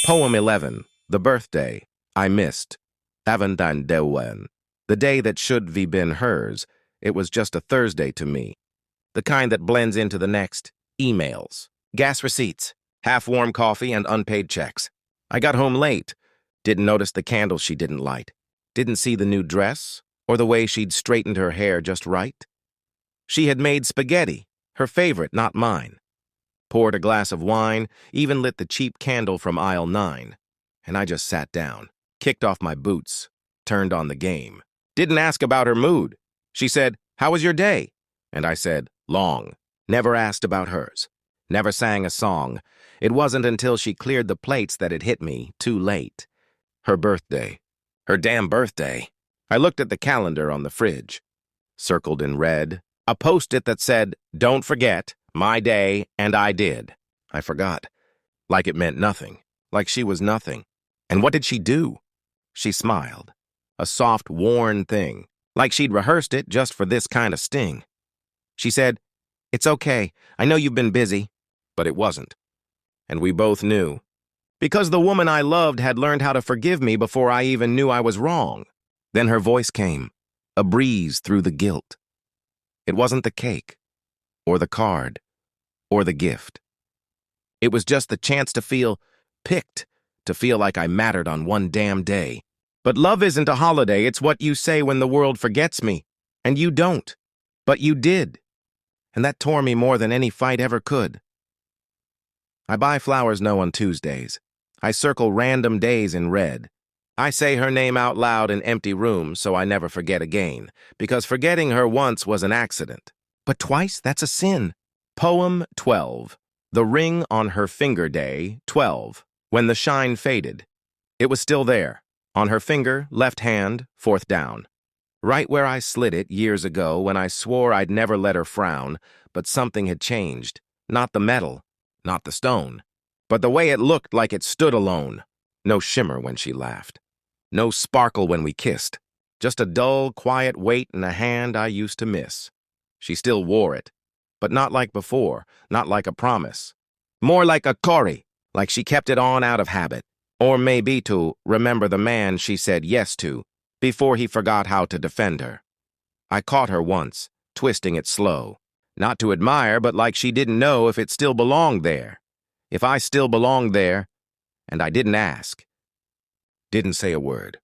Poem 11. The birthday I missed. Avandandewen. The day that should be been hers. It was just a Thursday to me. The kind that blends into the next. Emails. Gas receipts. Half-warm coffee and unpaid checks. I got home late. Didn't notice the candles she didn't light. Didn't see the new dress or the way she'd straightened her hair just right. She had made spaghetti, her favorite, not mine. Poured a glass of wine, even lit the cheap candle from aisle 9. And I just sat down, kicked off my boots, turned on the game. Didn't ask about her mood. She said, "How was your day?" And I said, "Long." Never asked about hers. Never sang a song. It wasn't until she cleared the plates that it hit me, too late. Her birthday. Her damn birthday. I looked at the calendar on the fridge. Circled in red, a post-it that said, "Don't forget, my day," and I did. I forgot. Like it meant nothing. Like she was nothing. And what did she do? She smiled. A soft, worn thing. Like she'd rehearsed it just for this kind of sting. She said, "It's okay. I know you've been busy." But it wasn't. And we both knew. Because the woman I loved had learned how to forgive me before I even knew I was wrong. Then her voice came, a breeze through the guilt. It wasn't the cake, or the card, or the gift. It was just the chance to feel picked, to feel like I mattered on one damn day. But love isn't a holiday, it's what you say when the world forgets me. And you don't. But you did. And that tore me more than any fight ever could. I buy flowers no on Tuesdays. I circle random days in red. I say her name out loud in empty rooms so I never forget again, because forgetting her once was an accident. But twice, that's a sin. Poem 12. The ring on her finger day, 12, when the shine faded. It was still there, on her finger, left hand, fourth down. Right where I slid it years ago when I swore I'd never let her frown, but something had changed. Not the metal, not the stone, but the way it looked like it stood alone. No shimmer when she laughed. No sparkle when we kissed. Just a dull, quiet weight in a hand I used to miss. She still wore it, but not like before, not like a promise. More like a Cory, like she kept it on out of habit. Or maybe to remember the man she said yes to, before he forgot how to defend her. I caught her once, twisting it slow. Not to admire, but like she didn't know if it still belonged there. If I still belonged there, and I didn't ask. Didn't say a word.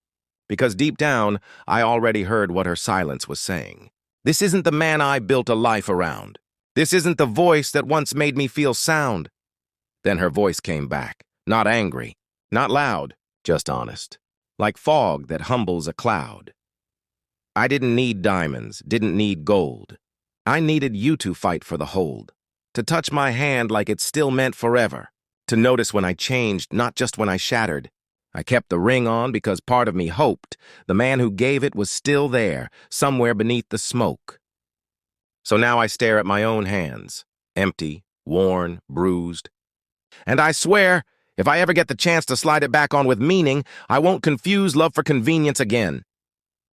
Because deep down, I already heard what her silence was saying. This isn't the man I built a life around. This isn't the voice that once made me feel sound. Then her voice came back, not angry, not loud, just honest. Like fog that humbles a cloud. I didn't need diamonds, didn't need gold. I needed you to fight for the hold. To touch my hand like it still meant forever. To notice when I changed, not just when I shattered. I kept the ring on because part of me hoped the man who gave it was still there, somewhere beneath the smoke. So now I stare at my own hands, empty, worn, bruised. And I swear, if I ever get the chance to slide it back on with meaning, I won't confuse love for convenience again.